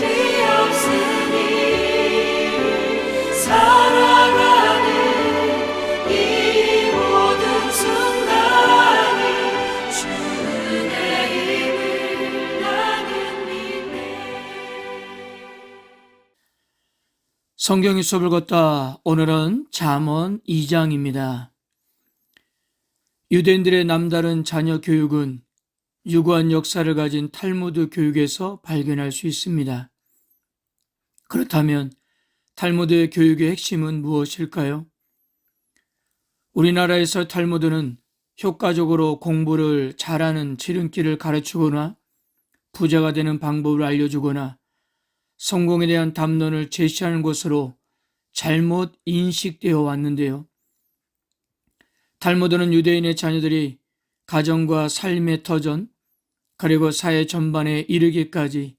없으니 살아가는 이 모든 순간이 주 은혜임을 나는 믿네. 성경의 수업을 걷다. 오늘은 잠언 2장입니다. 유대인들의 남다른 자녀 교육은 유구한 역사를 가진 탈무드 교육에서 발견할 수 있습니다. 그렇다면 탈무드의 교육의 핵심은 무엇일까요? 우리나라에서 탈무드는 효과적으로 공부를 잘하는 지름길을 가르치거나 부자가 되는 방법을 알려주거나 성공에 대한 담론을 제시하는 것으로 잘못 인식되어 왔는데요. 탈무드는 유대인의 자녀들이 가정과 삶의 터전, 그리고 사회 전반에 이르기까지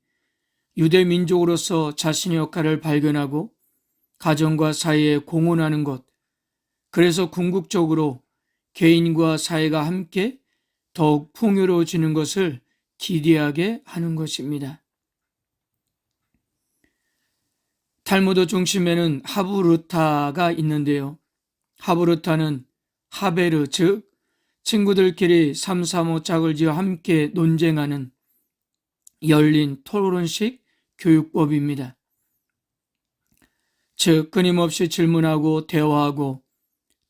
유대 민족으로서 자신의 역할을 발견하고 가정과 사회에 공헌하는 것, 그래서 궁극적으로 개인과 사회가 함께 더욱 풍요로워지는 것을 기대하게 하는 것입니다. 탈무드 중심에는 하브르타가 있는데요. 하브르타는 하베르, 즉 친구들끼리 335 짝을 지어 함께 논쟁하는 열린 토론식 교육법입니다. 즉 끊임없이 질문하고 대화하고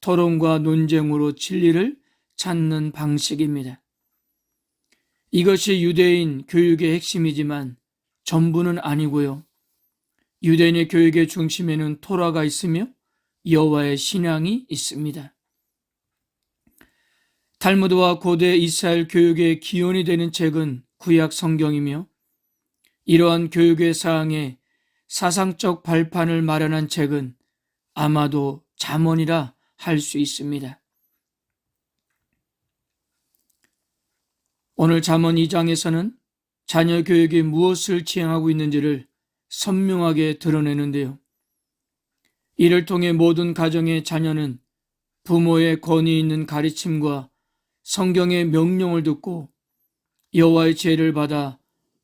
토론과 논쟁으로 진리를 찾는 방식입니다. 이것이 유대인 교육의 핵심이지만 전부는 아니고요. 유대인의 교육의 중심에는 토라가 있으며 여호와의 신앙이 있습니다. 탈무드와 고대 이스라엘 교육의 기원이 되는 책은 구약 성경이며 이러한 교육의 사항에 사상적 발판을 마련한 책은 아마도 잠언이라 할 수 있습니다. 오늘 잠언 2장에서는 자녀 교육이 무엇을 지향하고 있는지를 선명하게 드러내는데요. 이를 통해 모든 가정의 자녀는 부모의 권위 있는 가르침과 성경의 명령을 듣고 여호와의 지혜를 받아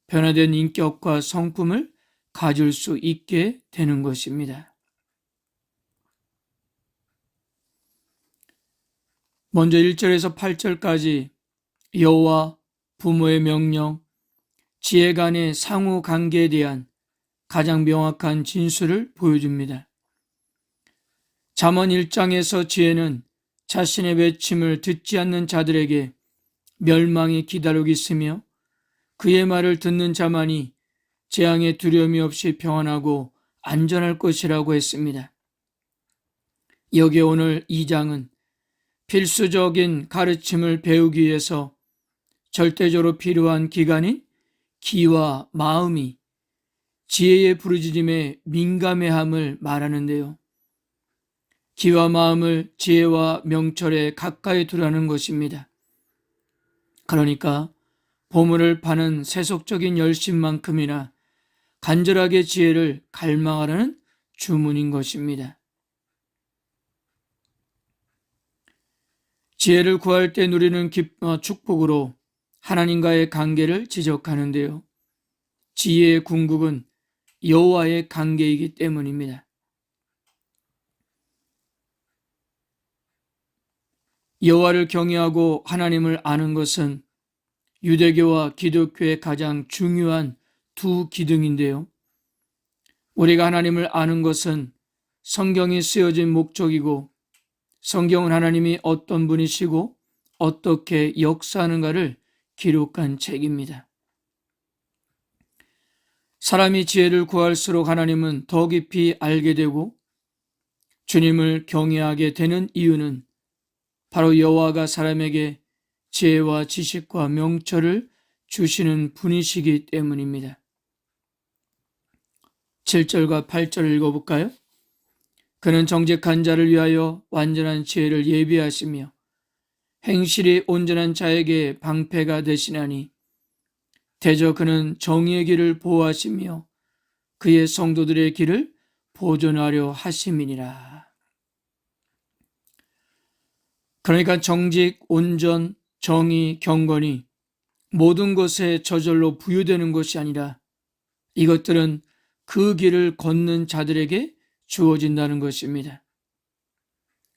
변화된 인격과 성품을 가질 수 있게 되는 것입니다. 먼저 1절에서 8절까지 여호와, 부모의 명령, 지혜 간의 상호 관계에 대한 가장 명확한 진술을 보여줍니다. 잠언 1장에서 지혜는 자신의 외침을 듣지 않는 자들에게 멸망이 기다리고 있으며 그의 말을 듣는 자만이 재앙의 두려움이 없이 평안하고 안전할 것이라고 했습니다. 여기에 오늘 2장은 필수적인 가르침을 배우기 위해서 절대적으로 필요한 기간인 기와 마음이 지혜의 부르짖음에 민감해함을 말하는데요. 기와 마음을 지혜와 명철에 가까이 두라는 것입니다. 그러니까 보물을 파는 세속적인 열심만큼이나 간절하게 지혜를 갈망하라는 주문인 것입니다. 지혜를 구할 때 누리는 축복으로 하나님과의 관계를 지적하는데요. 지혜의 궁극은 여호와의 관계이기 때문입니다. 여호와를 경외하고 하나님을 아는 것은 유대교와 기독교의 가장 중요한 두 기둥인데요. 우리가 하나님을 아는 것은 성경이 쓰여진 목적이고 성경은 하나님이 어떤 분이시고 어떻게 역사하는가를 기록한 책입니다. 사람이 지혜를 구할수록 하나님은 더 깊이 알게 되고 주님을 경외하게 되는 이유는 바로 여호와가 사람에게 지혜와 지식과 명철을 주시는 분이시기 때문입니다. 7절과 8절을 읽어볼까요? 그는 정직한 자를 위하여 완전한 지혜를 예비하시며 행실이 온전한 자에게 방패가 되시나니 대저 그는 정의의 길을 보호하시며 그의 성도들의 길을 보존하려 하심이니라. 그러니까 정직, 온전, 정의, 경건이 모든 것에 저절로 부여되는 것이 아니라 이것들은 그 길을 걷는 자들에게 주어진다는 것입니다.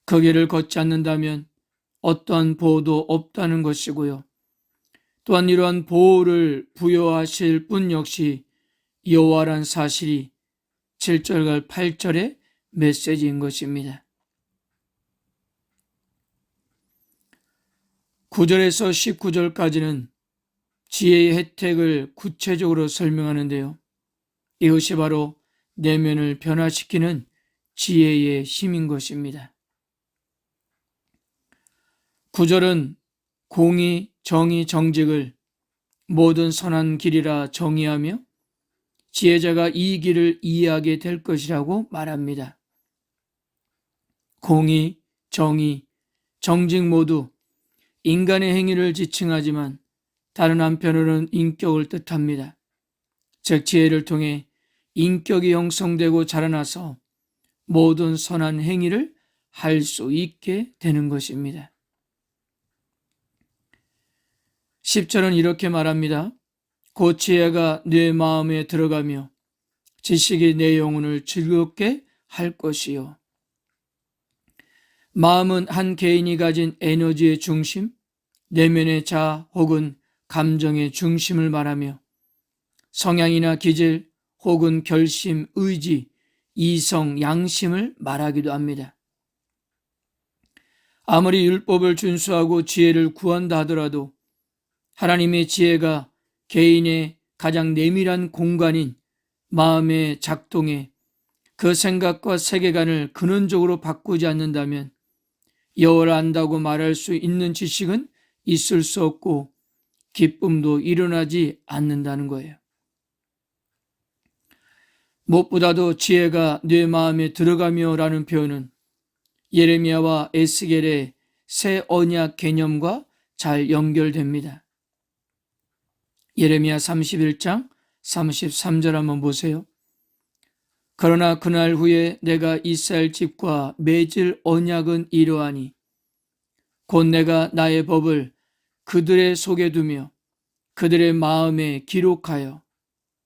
그 길을 걷지 않는다면 어떠한 보호도 없다는 것이고요. 또한 이러한 보호를 부여하실 분 역시 여호와란 사실이 7절과 8절의 메시지인 것입니다. 9절에서 19절까지는 지혜의 혜택을 구체적으로 설명하는데요. 이것이 바로 내면을 변화시키는 지혜의 힘인 것입니다. 9절은 공의, 정의, 정직을 모든 선한 길이라 정의하며 지혜자가 이 길을 이해하게 될 것이라고 말합니다. 공의, 정의, 정직 모두 인간의 행위를 지칭하지만 다른 한편으로는 인격을 뜻합니다. 즉 지혜를 통해 인격이 형성되고 자라나서 모든 선한 행위를 할 수 있게 되는 것입니다. 10절은 이렇게 말합니다. 곧 지혜가 내 마음에 들어가며 지식이 내 영혼을 즐겁게 할 것이요. 마음은 한 개인이 가진 에너지의 중심, 내면의 자 혹은 감정의 중심을 말하며 성향이나 기질 혹은 결심, 의지, 이성, 양심을 말하기도 합니다. 아무리 율법을 준수하고 지혜를 구한다 하더라도 하나님의 지혜가 개인의 가장 내밀한 공간인 마음의 작동에 그 생각과 세계관을 근원적으로 바꾸지 않는다면 여호와를 안다고 말할 수 있는 지식은 있을 수 없고 기쁨도 일어나지 않는다는 거예요. 무엇보다도 지혜가 내 마음에 들어가며 라는 표현은 예레미야와 에스겔의 새 언약 개념과 잘 연결됩니다. 예레미야 31장 33절 한번 보세요. 그러나 그날 후에 내가 이스라엘 집과 맺을 언약은 이러하니 곧 내가 나의 법을 그들의 속에 두며 그들의 마음에 기록하여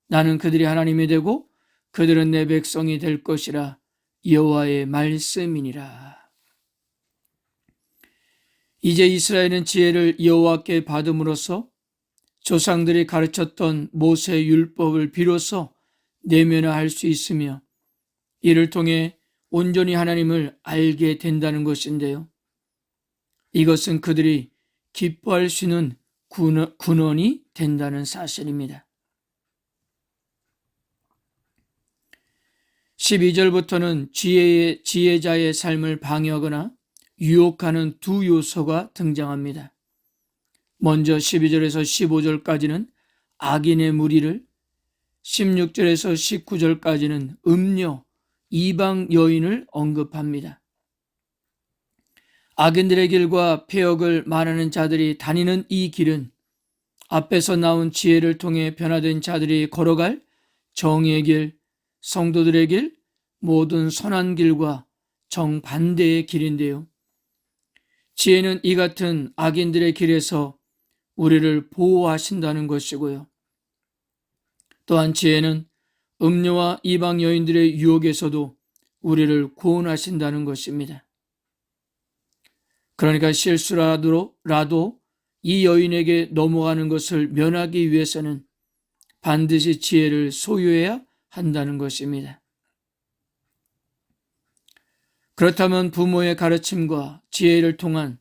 나는 그들의 하나님이 되고 그들은 내 백성이 될 것이라 여호와의 말씀이니라. 이제 이스라엘은 지혜를 여호와께 받음으로써 조상들이 가르쳤던 모세 율법을 비로소 내면화할 수 있으며 이를 통해 온전히 하나님을 알게 된다는 것인데요. 이것은 그들이 기뻐할 수 있는 근원이 된다는 사실입니다. 12절부터는 지혜자의 삶을 방해하거나 유혹하는 두 요소가 등장합니다. 먼저 12절에서 15절까지는 악인의 무리를, 16절에서 19절까지는 음녀, 이방 여인을 언급합니다. 악인들의 길과 폐역을 말하는 자들이 다니는 이 길은 앞에서 나온 지혜를 통해 변화된 자들이 걸어갈 정의의 길, 성도들의 길, 모든 선한 길과 정반대의 길인데요. 지혜는 이 같은 악인들의 길에서 우리를 보호하신다는 것이고요. 또한 지혜는 음녀와 이방 여인들의 유혹에서도 우리를 구원하신다는 것입니다. 그러니까 실수라도 이 여인에게 넘어가는 것을 면하기 위해서는 반드시 지혜를 소유해야 한다는 것입니다. 그렇다면 부모의 가르침과 지혜를 통한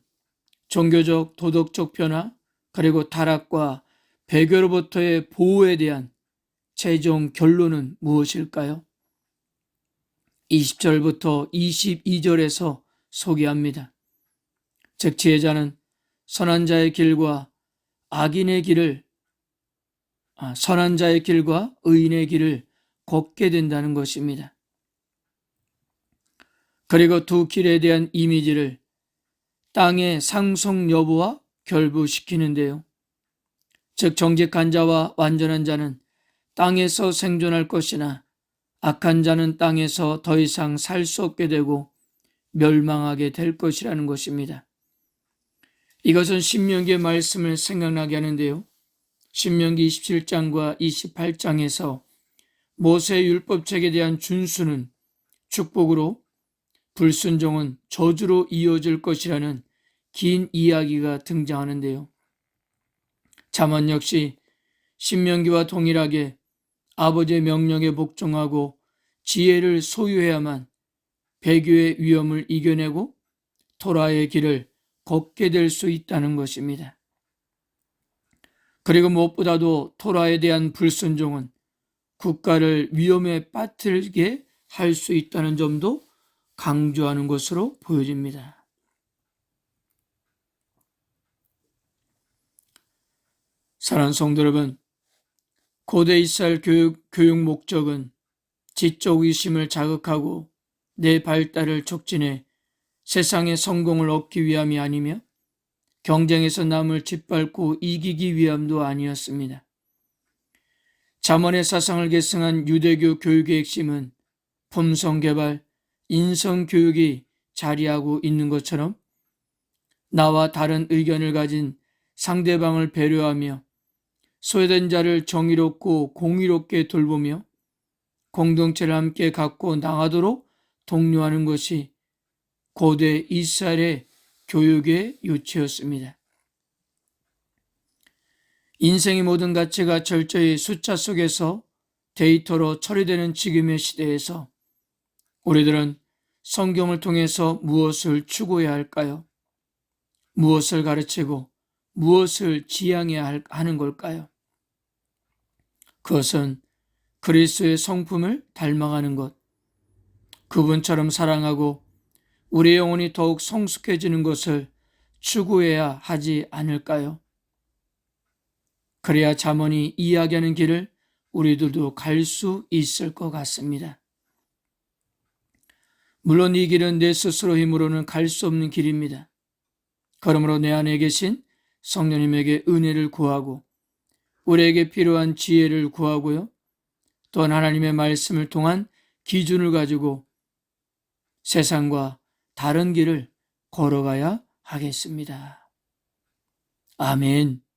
종교적, 도덕적 변화, 그리고 타락과 배교로부터의 보호에 대한 최종 결론은 무엇일까요? 20절부터 22절에서 소개합니다. 즉 지혜자는 선한 자의 길과 의인의 길을 걷게 된다는 것입니다. 그리고 두 길에 대한 이미지를 땅의 상속 여부와 결부시키는데요. 즉 정직한 자와 완전한 자는 땅에서 생존할 것이나 악한 자는 땅에서 더 이상 살 수 없게 되고 멸망하게 될 것이라는 것입니다. 이것은 신명기의 말씀을 생각나게 하는데요. 신명기 27장과 28장에서 모세의 율법책에 대한 준수는 축복으로, 불순종은 저주로 이어질 것이라는 긴 이야기가 등장하는데요. 잠언 역시 신명기와 동일하게 아버지의 명령에 복종하고 지혜를 소유해야만 배교의 위험을 이겨내고 토라의 길을 걷게 될 수 있다는 것입니다. 그리고 무엇보다도 토라에 대한 불순종은 국가를 위험에 빠뜨리게 할 수 있다는 점도 강조하는 것으로 보여집니다. 사랑하는 성도 여러분, 고대 이스라엘 교육 목적은 지적 의심을 자극하고 내 발달을 촉진해 세상의 성공을 얻기 위함이 아니며 경쟁에서 남을 짓밟고 이기기 위함도 아니었습니다. 잠언의 사상을 계승한 유대교 교육의 핵심은 품성개발, 인성교육이 자리하고 있는 것처럼 나와 다른 의견을 가진 상대방을 배려하며 소외된 자를 정의롭고 공의롭게 돌보며 공동체를 함께 갖고 나가도록 독려하는 것이 고대 이스라엘의 교육의 요체였습니다. 인생의 모든 가치가 철저히 숫자 속에서 데이터로 처리되는 지금의 시대에서 우리들은 성경을 통해서 무엇을 추구해야 할까요? 무엇을 가르치고 무엇을 지향해야 하는 걸까요? 그것은 그리스도의 성품을 닮아가는 것, 그분처럼 사랑하고 우리의 영혼이 더욱 성숙해지는 것을 추구해야 하지 않을까요? 그래야 잠언이 이야기하는 길을 우리들도 갈 수 있을 것 같습니다. 물론 이 길은 내 스스로 힘으로는 갈 수 없는 길입니다. 그러므로 내 안에 계신 성령님에게 은혜를 구하고 우리에게 필요한 지혜를 구하고요. 또한 하나님의 말씀을 통한 기준을 가지고 세상과 다른 길을 걸어가야 하겠습니다. 아멘.